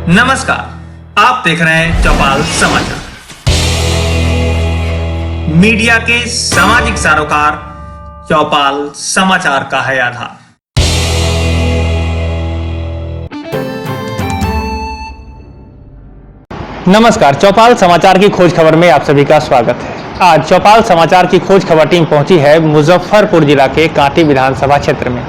नमस्कार, आप देख रहे हैं चौपाल समाचार। मीडिया के सामाजिक सरोकार चौपाल समाचार का है आधार। नमस्कार, चौपाल समाचार की खोज खबर में आप सभी का स्वागत है। आज चौपाल समाचार की खोज खबर टीम पहुंची है मुजफ्फरपुर जिला के कांटी विधानसभा क्षेत्र में,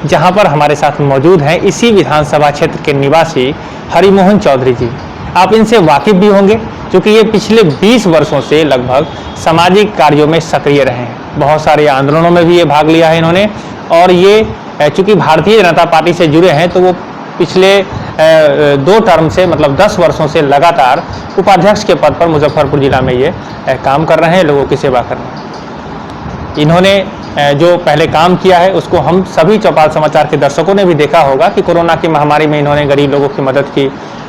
जहां पर हमारे साथ मौजूद हैं इसी विधानसभा क्षेत्र के निवासी हरिमोहन चौधरी जी। आप इनसे वाकिफ भी होंगे क्योंकि ये पिछले 20 वर्षों से लगभग सामाजिक कार्यों में सक्रिय रहे हैं। बहुत सारे आंदोलनों में भी ये भाग लिया है इन्होंने, और ये चूंकि भारतीय जनता पार्टी से जुड़े हैं तो वो पिछले 2 टर्म से मतलब 10 वर्षों से लगातार उपाध्यक्ष के पद पर मुजफ्फरपुर जिला में ये काम कर रहे हैं, लोगों की सेवा कर रहे हैं। इन्होंने जो पहले काम किया है उसको हम सभी चौपाल समाचार के दर्शकों ने भी देखा होगा कि कोरोना की महामारी में इन्होंने गरीब लोगों की मदद की,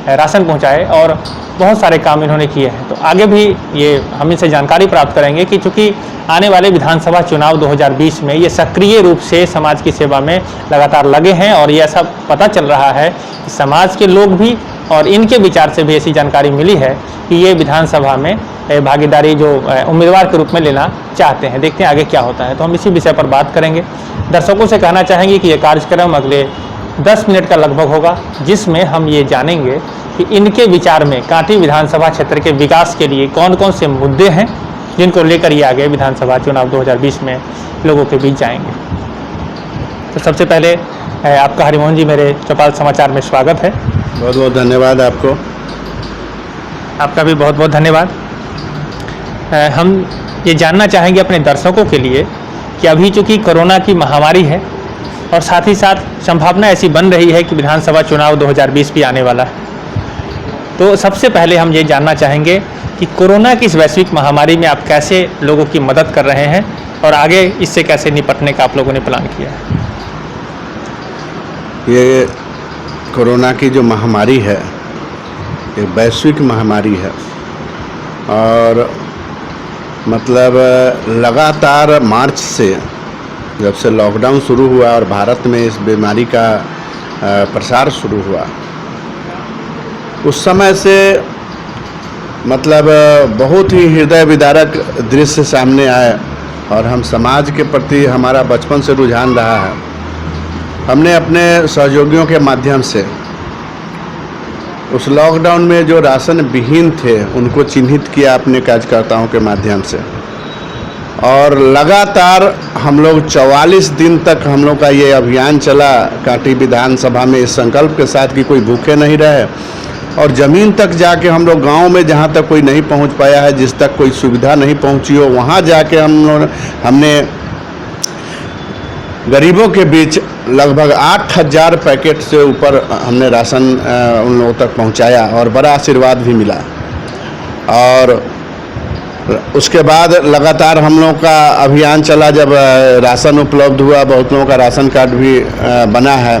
राशन पहुंचाए और बहुत सारे काम इन्होंने किए हैं। तो आगे भी ये हम इनसे जानकारी प्राप्त करेंगे कि चूंकि आने वाले विधानसभा चुनाव 2020 में ये सक्रिय रूप से समाज की सेवा में लगातार लगे हैं, और ये ऐसा पता चल रहा है कि समाज के लोग भी और इनके विचार से भी ऐसी जानकारी मिली है कि ये विधानसभा में भागीदारी जो उम्मीदवार के रूप में लेना चाहते हैं। देखते हैं आगे क्या होता है। तो हम इसी विषय पर बात करेंगे। दर्शकों से कहना चाहेंगे कि ये कार्यक्रम अगले 10 मिनट का लगभग होगा, जिसमें हम ये जानेंगे कि इनके विचार में कांटी विधानसभा क्षेत्र के विकास के लिए कौन कौन से मुद्दे हैं जिनको लेकर ये आगे विधानसभा चुनाव 2020 में लोगों के बीच जाएंगे। तो सबसे पहले आपका हरिमोहन जी मेरे चौपाल समाचार में स्वागत है। बहुत बहुत धन्यवाद आपको। आपका भी बहुत बहुत धन्यवाद। हम ये जानना चाहेंगे अपने दर्शकों के लिए कि अभी चूँकि कोरोना की महामारी है और साथ ही साथ संभावना ऐसी बन रही है कि विधानसभा चुनाव 2020 भी आने वाला है, तो सबसे पहले हम ये जानना चाहेंगे कि कोरोना की इस वैश्विक महामारी में आप कैसे लोगों की मदद कर रहे हैं और आगे इससे कैसे निपटने का आप लोगों ने प्लान किया है। ये कोरोना की जो महामारी है ये वैश्विक महामारी है, और मतलब लगातार मार्च से जब से लॉकडाउन शुरू हुआ और भारत में इस बीमारी का प्रसार शुरू हुआ, उस समय से मतलब बहुत ही हृदय विदारक दृश्य सामने आए, और हम समाज के प्रति हमारा बचपन से रुझान रहा है। हमने अपने सहयोगियों के माध्यम से उस लॉकडाउन में जो राशन विहीन थे उनको चिन्हित किया अपने कार्यकर्ताओं के माध्यम से, और लगातार हम लोग 44 दिन तक हम लोग का ये अभियान चला कांटी विधानसभा में, इस संकल्प के साथ कि कोई भूखे नहीं रहे, और ज़मीन तक जाके हम लोग गांव में जहां तक कोई नहीं पहुंच पाया है, जिस तक कोई सुविधा नहीं पहुंची हो, वहां जाके हमने गरीबों के बीच लगभग 8000 पैकेट से ऊपर हमने राशन उन लोगों तक पहुंचाया, और बड़ा आशीर्वाद भी मिला। और उसके बाद लगातार हम लोग का अभियान चला, जब राशन उपलब्ध हुआ, बहुत लोगों का राशन कार्ड भी बना है,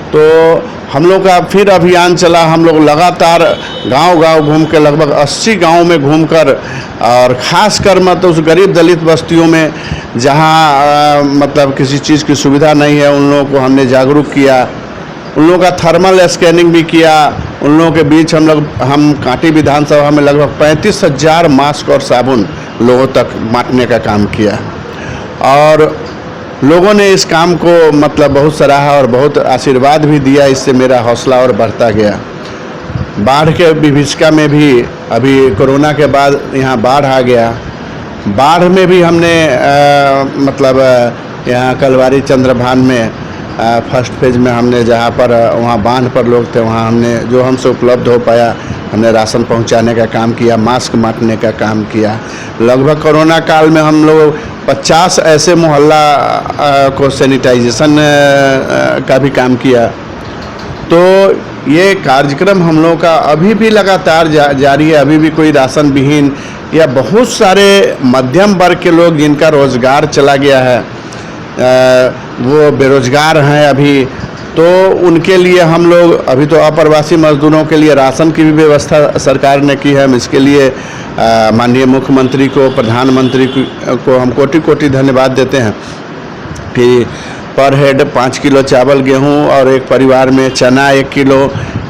तो हम लोग का फिर अभियान चला। हम लोग लगातार गांव-गांव घूम के लगभग 80 गांव में घूमकर, और ख़ासकर मतलब उस गरीब दलित बस्तियों में जहां मतलब किसी चीज़ की सुविधा नहीं है, उन लोगों को हमने जागरूक किया। उन लोगों का थर्मल स्कैनिंग भी किया। उन लोगों के बीच हम कांटी विधानसभा में लगभग 35,000 मास्क और साबुन लोगों तक बांटने का काम किया, और लोगों ने इस काम को मतलब बहुत सराहा और बहुत आशीर्वाद भी दिया। इससे मेरा हौसला और बढ़ता गया। बाढ़ के विभीषिका में भी अभी कोरोना के बाद यहाँ बाढ़ आ गया। बाढ़ में भी हमने मतलब यहाँ कलवारी चंद्रभान में फर्स्ट फेज में हमने जहाँ पर वहाँ बांध पर लोग थे, वहाँ हमने जो हमसे उपलब्ध हो पाया हमने राशन पहुँचाने का काम किया, मास्क बांटने का काम किया। लगभग कोरोना काल में हम लोग 50 ऐसे मोहल्ला को सैनिटाइजेशन का भी काम किया। तो ये कार्यक्रम हम लोगों का अभी भी लगातार जारी है। अभी भी कोई राशन विहीन या बहुत सारे मध्यम वर्ग के लोग जिनका रोज़गार चला गया है, वो बेरोजगार हैं अभी, तो उनके लिए हम लोग अभी तो अप्रवासी मजदूरों के लिए राशन की भी व्यवस्था सरकार ने की है। हम इसके लिए माननीय मुख्यमंत्री को, प्रधानमंत्री को हम कोटि कोटि धन्यवाद देते हैं कि पर हेड 5 किलो चावल गेहूं और एक परिवार में चना 1 किलो,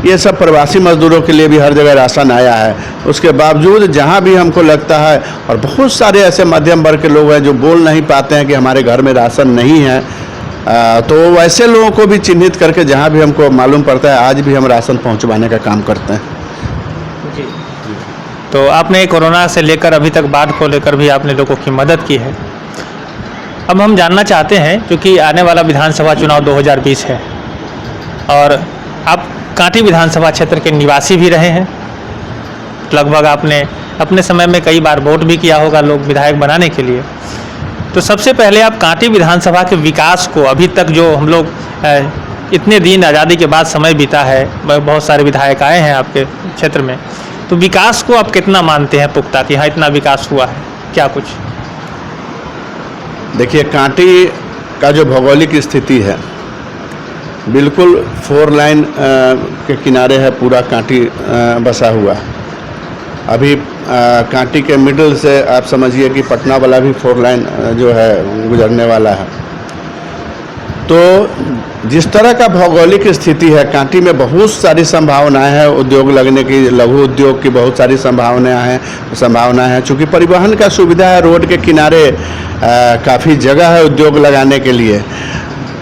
ये सब प्रवासी मजदूरों के लिए भी हर जगह राशन आया है। उसके बावजूद जहाँ भी हमको लगता है, और बहुत सारे ऐसे मध्यम वर्ग के लोग हैं जो बोल नहीं पाते हैं कि हमारे घर में राशन नहीं है, तो वैसे लोगों को भी चिन्हित करके जहाँ भी हमको मालूम पड़ता है आज भी हम राशन पहुँचवाने का काम करते हैं। जी। तो आपने कोरोना से लेकर अभी तक बाढ़ को लेकर भी आपने लोगों की मदद की है। अब हम जानना चाहते हैं, क्योंकि आने वाला विधानसभा चुनाव 2020 है और आप कांटी विधानसभा क्षेत्र के निवासी भी रहे हैं, लगभग आपने अपने समय में कई बार वोट भी किया होगा लोग विधायक बनाने के लिए। तो सबसे पहले आप कांटी विधानसभा के विकास को, अभी तक जो हम लोग इतने दिन आज़ादी के बाद समय बीता है, बहुत सारे विधायक आए हैं आपके क्षेत्र में, तो विकास को आप कितना मानते हैं पुख्ता कि हाँ इतना विकास हुआ है, क्या कुछ? देखिए, कांटी का जो भौगोलिक स्थिति है बिल्कुल 4 लाइन के किनारे है, पूरा कांटी बसा हुआ। अभी कांटी के मिडल से आप समझिए कि पटना वाला भी 4 लाइन जो है गुजरने वाला है। तो जिस तरह का भौगोलिक स्थिति है, कांटी में बहुत सारी संभावनाएं हैं उद्योग लगने की, लघु उद्योग की बहुत सारी संभावनाएं हैं। चूँकि परिवहन का सुविधा है, रोड के किनारे काफ़ी जगह है उद्योग लगाने के लिए,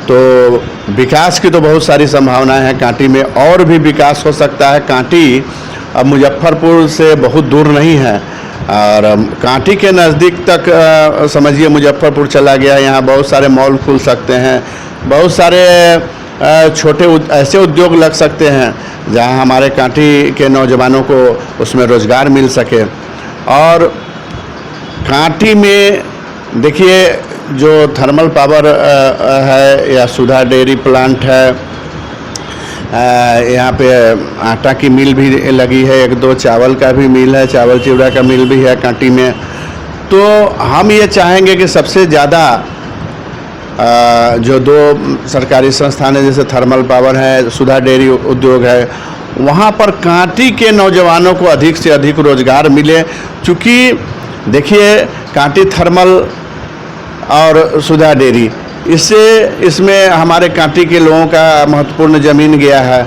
तो विकास की तो बहुत सारी संभावनाएं हैं कांटी में, और भी विकास हो सकता है। कांटी अब मुजफ्फरपुर से बहुत दूर नहीं है और कांटी के नज़दीक तक समझिए मुजफ्फरपुर चला गया। यहाँ बहुत सारे मॉल खुल सकते हैं, बहुत सारे छोटे ऐसे उद्योग लग सकते हैं जहाँ हमारे कांटी के नौजवानों को उसमें रोज़गार मिल सके। और कांटी में देखिए जो थर्मल पावर है या सुधा डेयरी प्लांट है, यहाँ पे आटा की मिल भी लगी है, 1-2 चावल का भी मिल है, चावल चिवड़ा का मिल भी है कांटी में। तो हम ये चाहेंगे कि सबसे ज़्यादा जो 2 सरकारी संस्थान है जैसे थर्मल पावर है, सुधा डेयरी उद्योग है, वहाँ पर कांटी के नौजवानों को अधिक से अधिक रोज़गार मिले। चूँकि देखिए कांटी थर्मल और सुधा डेयरी, इसमें हमारे कांटी के लोगों का महत्वपूर्ण ज़मीन गया है।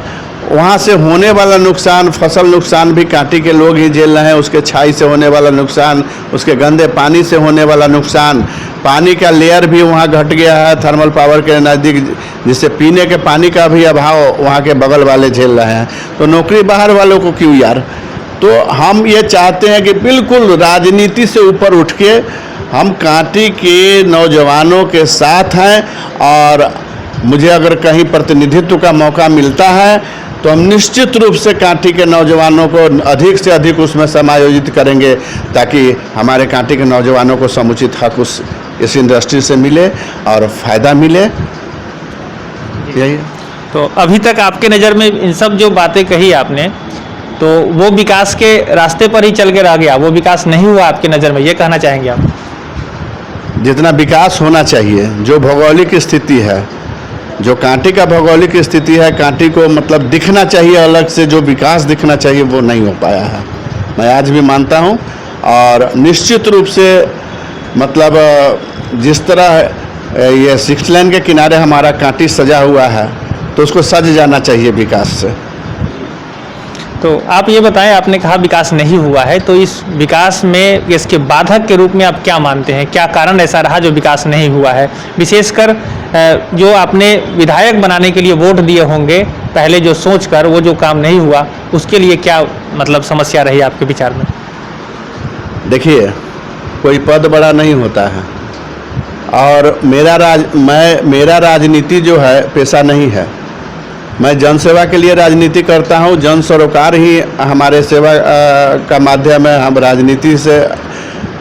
वहाँ से होने वाला नुकसान, फसल नुकसान भी कांटी के लोग ही झेल रहे हैं। उसके छाई से होने वाला नुकसान, उसके गंदे पानी से होने वाला नुकसान, पानी का लेयर भी वहाँ घट गया है थर्मल पावर के नज़दीक, जिससे पीने के पानी का भी अभाव वहाँ के बगल वाले झेल रहे हैं। तो नौकरी बाहर वालों को क्यों यार? तो हम ये चाहते हैं कि बिल्कुल राजनीति से ऊपर उठ के हम कांटी के नौजवानों के साथ हैं, और मुझे अगर कहीं प्रतिनिधित्व का मौका मिलता है तो हम निश्चित रूप से कांटी के नौजवानों को अधिक से अधिक उसमें समायोजित करेंगे, ताकि हमारे कांटी के नौजवानों को समुचित हक इस इंडस्ट्री से मिले और फ़ायदा मिले। यही तो अभी तक आपके नज़र में इन सब जो बातें कही आपने, तो वो विकास के रास्ते पर ही चल के रह गया, वो विकास नहीं हुआ आपके नज़र में, ये कहना चाहेंगे आप? जितना विकास होना चाहिए, जो भौगोलिक स्थिति है, जो कांटी का भौगोलिक स्थिति है, कांटी को मतलब दिखना चाहिए अलग से, जो विकास दिखना चाहिए वो नहीं हो पाया है, मैं आज भी मानता हूँ। और निश्चित रूप से मतलब जिस तरह ये 6 लाइन के किनारे हमारा कांटी सजा हुआ है, तो उसको सज जाना चाहिए विकास से। तो आप ये बताएं, आपने कहा विकास नहीं हुआ है, तो इस विकास में इसके बाधक के रूप में आप क्या मानते हैं? क्या कारण ऐसा रहा जो विकास नहीं हुआ है? विशेषकर जो आपने विधायक बनाने के लिए वोट दिए होंगे पहले, जो सोचकर वो जो काम नहीं हुआ, उसके लिए क्या मतलब समस्या रही आपके विचार में? देखिए, कोई पद बड़ा नहीं होता है, और मेरा राजनीति जो है पेशा नहीं है। मैं जन सेवा के लिए राजनीति करता हूँ। जन सरोकार ही हमारे सेवा का माध्यम है। हम राजनीति से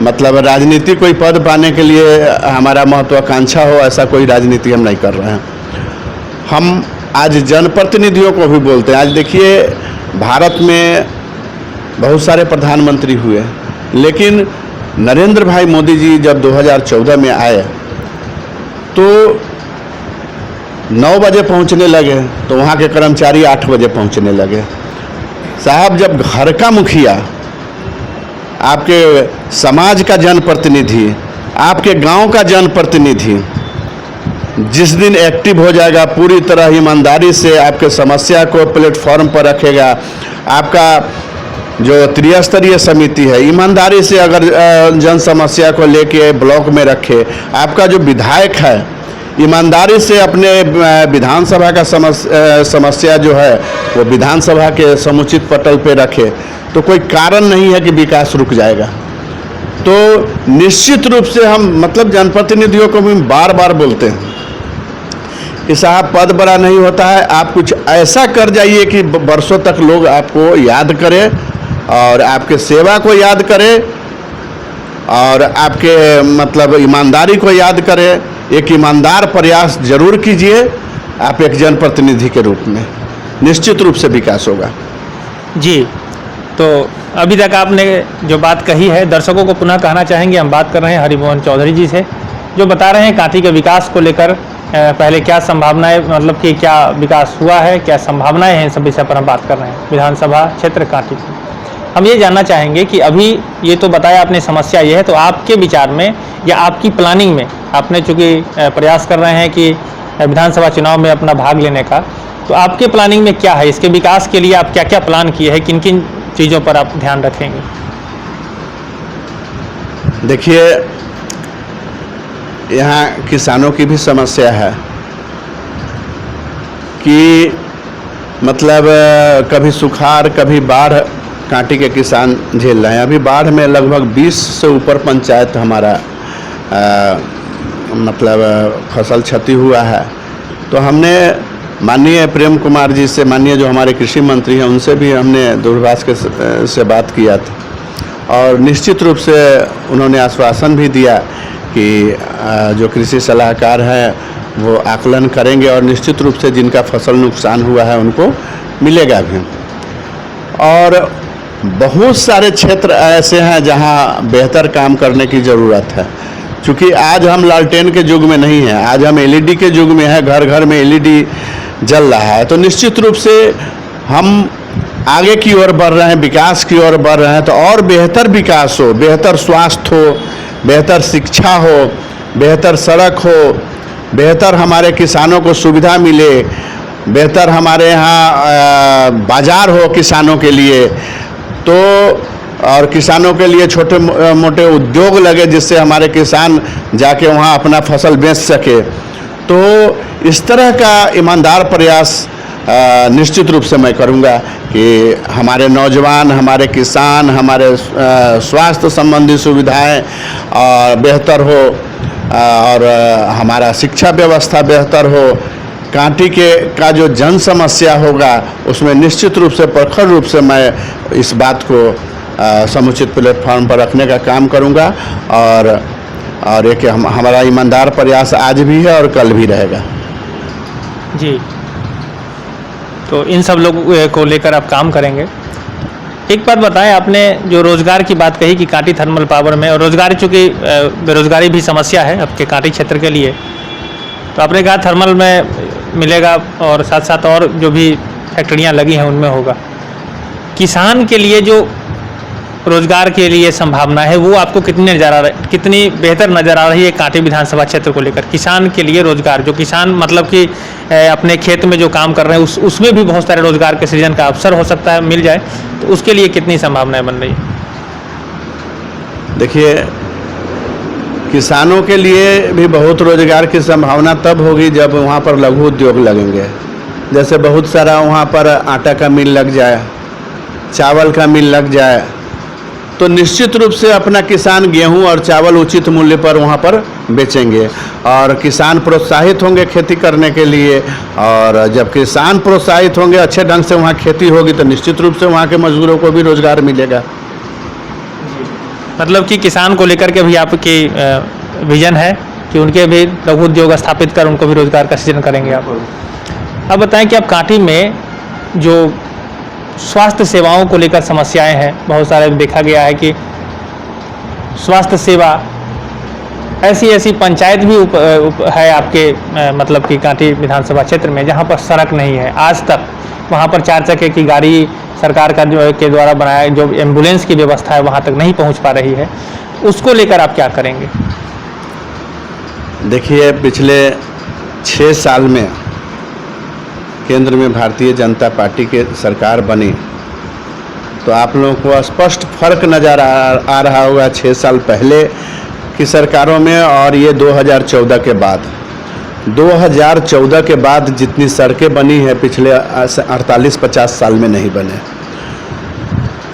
मतलब राजनीति कोई पद पाने के लिए हमारा महत्वाकांक्षा हो, ऐसा कोई राजनीति हम नहीं कर रहे हैं। हम आज जनप्रतिनिधियों को भी बोलते हैं। आज देखिए, भारत में बहुत सारे प्रधानमंत्री हुए, लेकिन नरेंद्र भाई मोदी जी जब 2014 में आए तो 9 बजे पहुंचने लगे, तो वहाँ के कर्मचारी 8 बजे पहुंचने लगे। साहब, जब घर का मुखिया, आपके समाज का जनप्रतिनिधि, आपके गांव का जनप्रतिनिधि जिस दिन एक्टिव हो जाएगा, पूरी तरह ईमानदारी से आपके समस्या को प्लेटफॉर्म पर रखेगा, आपका जो त्रिस्तरीय समिति है ईमानदारी से अगर जन समस्या को लेके ब्लॉक में रखे, आपका जो विधायक है ईमानदारी से अपने विधानसभा का समस्या जो है वो विधानसभा के समुचित पटल पे रखे, तो कोई कारण नहीं है कि विकास रुक जाएगा। तो निश्चित रूप से हम मतलब जनप्रतिनिधियों को भी बार बार बोलते हैं कि साहब पद बड़ा नहीं होता है, आप कुछ ऐसा कर जाइए कि वर्षों तक लोग आपको याद करें और आपके सेवा को याद करें और आपके मतलब ईमानदारी को याद करें। एक ईमानदार प्रयास जरूर कीजिए आप एक जनप्रतिनिधि के रूप में, निश्चित रूप से विकास होगा। जी, तो अभी तक आपने जो बात कही है दर्शकों को पुनः कहना चाहेंगे। हम बात कर रहे हैं हरिमोहन चौधरी जी से, जो बता रहे हैं कांटी के विकास को लेकर पहले क्या संभावनाएं, मतलब कि क्या विकास हुआ है, क्या संभावनाएं हैं, इन सब विषय पर हम बात कर रहे हैं विधानसभा क्षेत्र कांटी की। हम ये जानना चाहेंगे कि अभी ये तो बताया आपने समस्या ये है, तो आपके विचार में या आपकी प्लानिंग में, आपने चूँकि प्रयास कर रहे हैं कि विधानसभा चुनाव में अपना भाग लेने का, तो आपके प्लानिंग में क्या है, इसके विकास के लिए आप क्या क्या प्लान किए हैं, किन किन चीज़ों पर आप ध्यान रखेंगे? देखिए, यहाँ किसानों की भी समस्या है कि मतलब कभी सुखाड़ कभी बाढ़ कांटी के किसान झेल रहे हैं। अभी बाढ़ में लगभग 20 से ऊपर पंचायत हमारा मतलब फसल क्षति हुआ है। तो हमने माननीय प्रेम कुमार जी से, माननीय जो हमारे कृषि मंत्री हैं, उनसे भी हमने दूरभाष से बात किया था और निश्चित रूप से उन्होंने आश्वासन भी दिया कि जो कृषि सलाहकार हैं वो आकलन करेंगे और निश्चित रूप से जिनका फसल नुकसान हुआ है उनको मिलेगा भी। और बहुत सारे क्षेत्र ऐसे हैं जहां बेहतर काम करने की ज़रूरत है, क्योंकि आज हम लालटेन के युग में नहीं हैं, आज हम एलईडी के युग में हैं, घर घर में एलईडी जल रहा है। तो निश्चित रूप से हम आगे की ओर बढ़ रहे हैं, विकास की ओर बढ़ रहे हैं। तो और बेहतर विकास हो, बेहतर स्वास्थ्य हो, बेहतर शिक्षा हो, बेहतर सड़क हो, बेहतर हमारे किसानों को सुविधा मिले, बेहतर हमारे यहाँ बाज़ार हो किसानों के लिए, तो और किसानों के लिए छोटे मोटे उद्योग लगे जिससे हमारे किसान जाके वहाँ अपना फसल बेच सके। तो इस तरह का ईमानदार प्रयास निश्चित रूप से मैं करूँगा कि हमारे नौजवान, हमारे किसान, हमारे स्वास्थ्य संबंधी सुविधाएं बेहतर हो और हमारा शिक्षा व्यवस्था बेहतर हो। कांटी का जो जन समस्या होगा उसमें निश्चित रूप से प्रखर रूप से मैं इस बात को समुचित प्लेटफॉर्म पर रखने का काम करूंगा और एक हमारा ईमानदार प्रयास आज भी है और कल भी रहेगा। जी, तो इन सब लोगों को लेकर आप काम करेंगे। एक बात बताएं, आपने जो रोज़गार की बात कही कि कांटी थर्मल पावर में, और रोज़गार चूँकि बेरोज़गारी भी समस्या है आपके कांटी क्षेत्र के लिए, तो आपने कहा थर्मल में मिलेगा और साथ साथ और जो भी फैक्ट्रियां लगी हैं उनमें होगा। किसान के लिए जो रोज़गार के लिए संभावना है वो आपको कितनी बेहतर नज़र आ रही है कांटी विधानसभा क्षेत्र को लेकर? किसान के लिए रोज़गार, जो किसान मतलब कि अपने खेत में जो काम कर रहे हैं उसमें भी बहुत सारे रोज़गार के सृजन का अवसर हो सकता है, मिल जाए, तो उसके लिए कितनी संभावनाएं बन रही है? देखिए, किसानों के लिए भी बहुत रोज़गार की संभावना तब होगी जब वहाँ पर लघु उद्योग लगेंगे। जैसे बहुत सारा वहाँ पर आटा का मिल लग जाए, चावल का मिल लग जाए, तो निश्चित रूप से अपना किसान गेहूं और चावल उचित मूल्य पर वहाँ पर बेचेंगे और किसान प्रोत्साहित होंगे खेती करने के लिए। और जब किसान प्रोत्साहित होंगे, अच्छे ढंग से वहाँ खेती होगी, तो निश्चित रूप से वहाँ के मजदूरों को भी रोज़गार मिलेगा। मतलब कि किसान को लेकर के भी आपकी विजन है कि उनके भी लघु उद्योग स्थापित कर उनको भी रोज़गार का सृजन करेंगे आप। अब बताएं कि आप कांटी में जो स्वास्थ्य सेवाओं को लेकर समस्याएं हैं, बहुत सारे देखा गया है कि स्वास्थ्य सेवा ऐसी पंचायत भी है आपके मतलब कि कांटी विधानसभा क्षेत्र में जहां पर सड़क नहीं है आज तक। वहां पर 4 चक्के की गाड़ी सरकार का जो के द्वारा बनाया जो एम्बुलेंस की व्यवस्था है वहां तक नहीं पहुंच पा रही है, उसको लेकर आप क्या करेंगे? देखिए, पिछले 6 साल में केंद्र में भारतीय जनता पार्टी के सरकार बनी तो आप लोगों को स्पष्ट फर्क नज़र आ रहा होगा 6 साल पहले की सरकारों में और ये 2014 के बाद। 2014 के बाद जितनी सड़कें बनी है पिछले 48-50 साल में नहीं बने।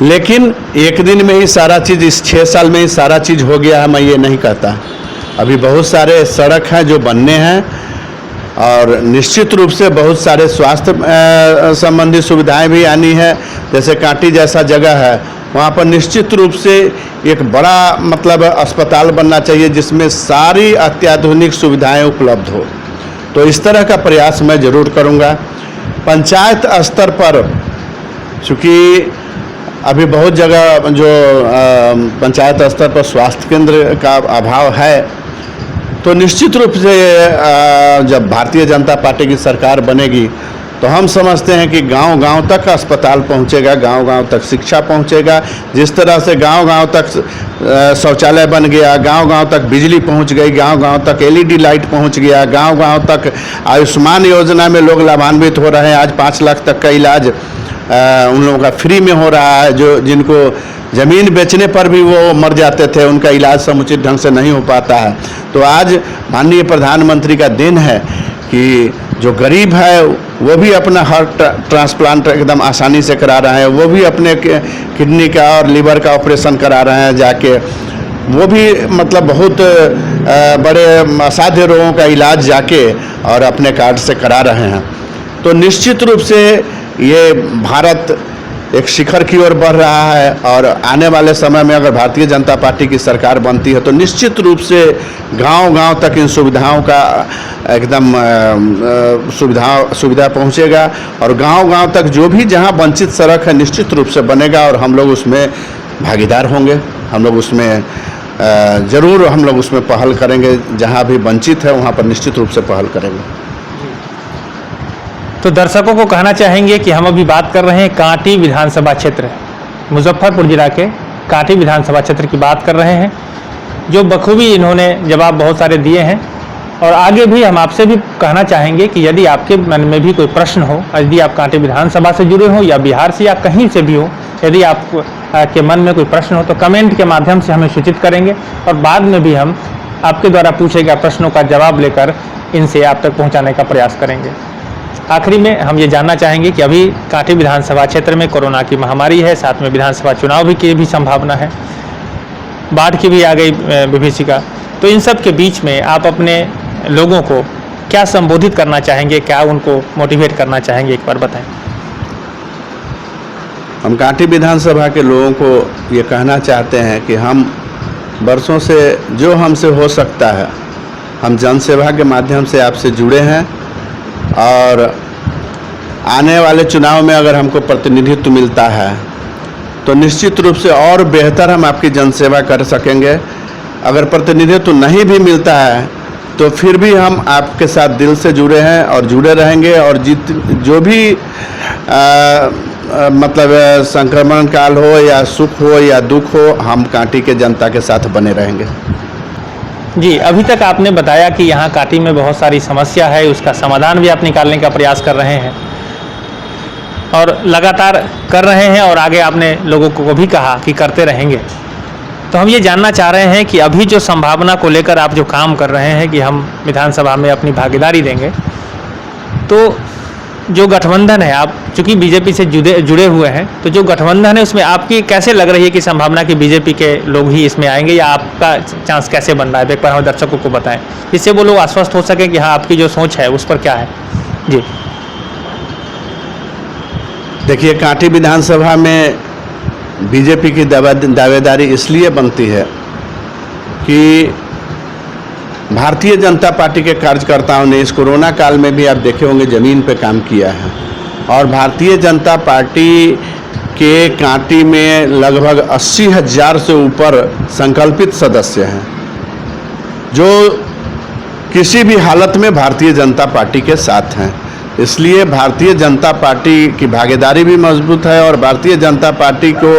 लेकिन एक दिन में ही सारा चीज़, इस 6 साल में ही सारा चीज़ हो गया है, मैं ये नहीं कहता। अभी बहुत सारे सड़क हैं जो बनने हैं और निश्चित रूप से बहुत सारे स्वास्थ्य संबंधी सुविधाएं भी आनी है। जैसे कांटी जैसा जगह है वहाँ पर निश्चित रूप से एक बड़ा मतलब अस्पताल बनना चाहिए जिसमें सारी अत्याधुनिक सुविधाएं उपलब्ध हो। तो इस तरह का प्रयास मैं ज़रूर करूँगा। पंचायत स्तर पर चूँकि अभी बहुत जगह जो पंचायत स्तर पर स्वास्थ्य केंद्र का अभाव है, तो निश्चित रूप से जब भारतीय जनता पार्टी की सरकार बनेगी तो हम समझते हैं कि गांव-गांव तक अस्पताल पहुंचेगा, गांव-गांव तक शिक्षा पहुंचेगा। जिस तरह से गांव-गांव तक शौचालय बन गया, गांव-गांव तक बिजली पहुंच गई, गांव-गांव तक LED लाइट पहुंच गया, गांव-गांव तक आयुष्मान योजना में लोग लाभान्वित हो रहे हैं। आज 5 लाख तक का इलाज उन लोगों का फ्री में हो रहा है। जो जिनको ज़मीन बेचने पर भी वो मर जाते थे, उनका इलाज समुचित ढंग से नहीं हो पाता है। तो आज माननीय प्रधानमंत्री का दिन है कि जो गरीब है वो भी अपना हार्ट ट्रांसप्लांट एकदम आसानी से करा रहे हैं, वो भी अपने किडनी का और लीवर का ऑपरेशन करा रहे हैं जाके, वो भी मतलब बहुत बड़े असाध्य रोगों का इलाज जाके और अपने कार्ड से करा रहे हैं। तो निश्चित रूप से ये भारत एक शिखर की ओर बढ़ रहा है और आने वाले समय में अगर भारतीय जनता पार्टी की सरकार बनती है तो निश्चित रूप से गांव-गांव तक इन सुविधाओं का एकदम सुविधा पहुंचेगा और गांव-गांव तक जो भी जहां वंचित सड़क है निश्चित रूप से बनेगा और हम लोग उसमें भागीदार होंगे। हम लोग उसमें ज़रूर हम लोग उसमें पहल करेंगे। जहां भी वंचित है वहां पर निश्चित रूप से पहल करेंगे। तो दर्शकों को कहना चाहेंगे कि हम अभी बात कर रहे हैं कांटी विधानसभा क्षेत्र, मुजफ्फरपुर जिला के कांटी विधानसभा क्षेत्र की बात कर रहे हैं, जो बखूबी इन्होंने जवाब बहुत सारे दिए हैं। और आगे भी हम आपसे भी कहना चाहेंगे कि यदि आपके मन में भी कोई प्रश्न हो, यदि आप कांटी विधानसभा से जुड़े हो या बिहार से या कहीं से भी हो, यदि आप के मन में कोई प्रश्न हो तो कमेंट के माध्यम से हमें सूचित करेंगे और बाद में भी हम आपके द्वारा पूछे गए प्रश्नों का जवाब लेकर इनसे आप तक पहुँचाने का प्रयास करेंगे। आखिरी में हम ये जानना चाहेंगे कि अभी कांटी विधानसभा क्षेत्र में कोरोना की महामारी है, साथ में विधानसभा चुनाव की भी संभावना है, बाढ़ की भी आ गई विभीषिका। तो इन सब के बीच में आप अपने लोगों को क्या संबोधित करना चाहेंगे, क्या उनको मोटिवेट करना चाहेंगे, एक बार बताएं। हम कांटी विधानसभा के लोगों को ये कहना चाहते हैं कि हम बरसों से जो हमसे हो सकता है हम जनसेवा के माध्यम से आपसे जुड़े हैं और आने वाले चुनाव में अगर हमको प्रतिनिधित्व मिलता है तो निश्चित रूप से और बेहतर हम आपकी जनसेवा कर सकेंगे। अगर प्रतिनिधित्व नहीं भी मिलता है तो फिर भी हम आपके साथ दिल से जुड़े हैं और जुड़े रहेंगे और जो भी मतलब संक्रमण काल हो या सुख हो या दुख हो, हम कांटी के जनता के साथ बने रहेंगे। जी, अभी तक आपने बताया कि यहाँ कांटी में बहुत सारी समस्या है, उसका समाधान भी आप निकालने का प्रयास कर रहे हैं और लगातार कर रहे हैं और आगे आपने लोगों को भी कहा कि करते रहेंगे। तो हम ये जानना चाह रहे हैं कि अभी जो संभावना को लेकर आप जो काम कर रहे हैं कि हम विधानसभा में अपनी भागीदारी देंगे, तो जो गठबंधन है, आप चूँकि बीजेपी से जुड़े हुए हैं, तो जो गठबंधन है उसमें आपकी कैसे लग रही है कि संभावना कि बीजेपी के लोग ही इसमें आएंगे या आपका चांस कैसे बन रहा है? एक बार हम दर्शकों को बताएं, इससे वो लोग आश्वस्त हो सकें कि हाँ आपकी जो सोच है उस पर क्या है। जी देखिए, कांटी विधानसभा में बीजेपी की दावेदारी इसलिए बनती है कि भारतीय जनता पार्टी के कार्यकर्ताओं ने इस कोरोना काल में भी आप देखे होंगे ज़मीन पे काम किया है और भारतीय जनता पार्टी के कांटी में लगभग 80,000 से ऊपर संकल्पित सदस्य हैं जो किसी भी हालत में भारतीय जनता पार्टी के साथ हैं। इसलिए भारतीय जनता पार्टी की भागीदारी भी मजबूत है और भारतीय जनता पार्टी को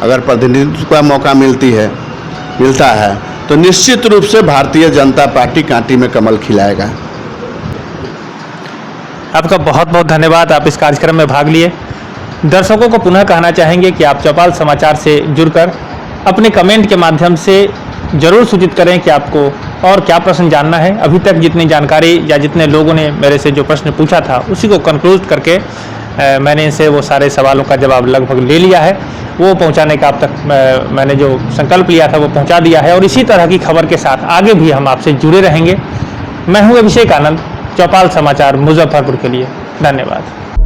अगर प्रतिनिधित्व का मौका मिलता है तो निश्चित रूप से भारतीय जनता पार्टी कांटी में कमल खिलाएगा। आपका बहुत बहुत धन्यवाद, आप इस कार्यक्रम में भाग लिए। दर्शकों को पुनः कहना चाहेंगे कि आप चौपाल समाचार से जुड़कर अपने कमेंट के माध्यम से ज़रूर सूचित करें कि आपको और क्या प्रश्न जानना है। अभी तक जितनी जानकारी या जितने लोगों ने मेरे से जो प्रश्न पूछा था उसी को कंक्लूड करके मैंने इनसे वो सारे सवालों का जवाब लगभग ले लिया है। वो पहुंचाने का अब तक मैंने जो संकल्प लिया था वो पहुंचा दिया है और इसी तरह की खबर के साथ आगे भी हम आपसे जुड़े रहेंगे। मैं हूं अभिषेक आनंद, चौपाल समाचार मुजफ्फरपुर के लिए। धन्यवाद।